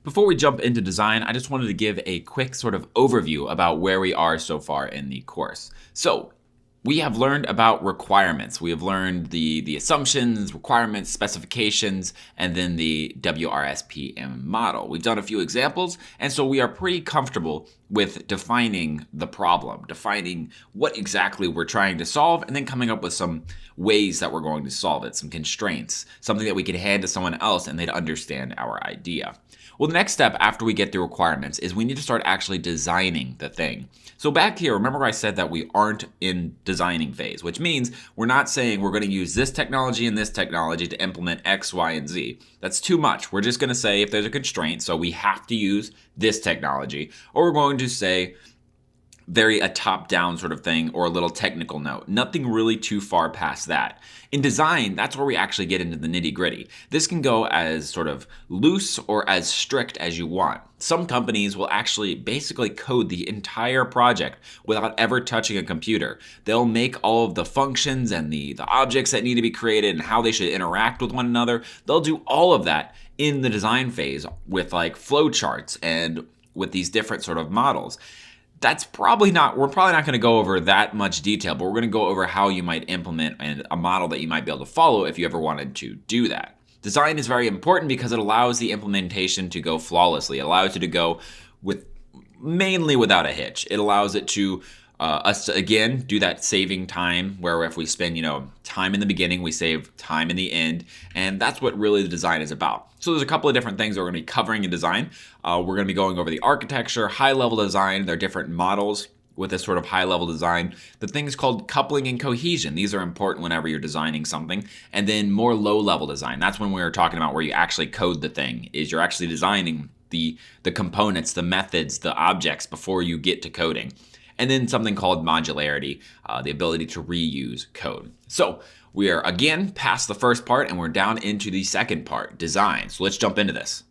Before we jump into design, I just wanted to give a quick sort of overview about where we are so far in the course. So, we have learned about requirements. We have learned the assumptions, requirements, specifications, and then the WRSPM model. We've done a few examples, and so we are pretty comfortable with defining the problem, defining what exactly we're trying to solve, and then coming up with some ways that we're going to solve it, some constraints, something that we can hand to someone else and they'd understand our idea. Well, the next step after we get the requirements is we need to start actually designing the thing. So back here, remember I said that we aren't in designing phase, which means we're not saying we're going to use this technology and this technology to implement X, Y, and Z. That's too much. We're just going to say if there's a constraint, so we have to use this technology, or we're going to say a top-down sort of thing or a little technical note. Nothing really too far past that. In design, that's where we actually get into the nitty-gritty. This can go as sort of loose or as strict as you want. Some companies will actually basically code the entire project without ever touching a computer. They'll make all of the functions and the objects that need to be created and how they should interact with one another. They'll do all of that in the design phase with like flowcharts and with these different sort of models. We're probably not going to go over that much detail, but we're going to go over how you might implement a model that you might be able to follow if you ever wanted to do that. Design is very important because it allows the implementation to go flawlessly. It allows it to go mainly without a hitch. It allows it to us to, again, do that saving time where if we spend, time in the beginning, we save time in the end. And that's what really the design is about. So there's a couple of different things that we're going to be covering in design. We're going to be going over the architecture, high-level design. There are different models with this sort of high-level design. The things called coupling and cohesion. These are important whenever you're designing something. And then more low-level design. That's when we're talking about where you actually code the thing, is you're actually designing the components, the methods, the objects before you get to coding. And then something called modularity, the ability to reuse code. So we are again past the first part and we're down into the second part, design. So let's jump into this.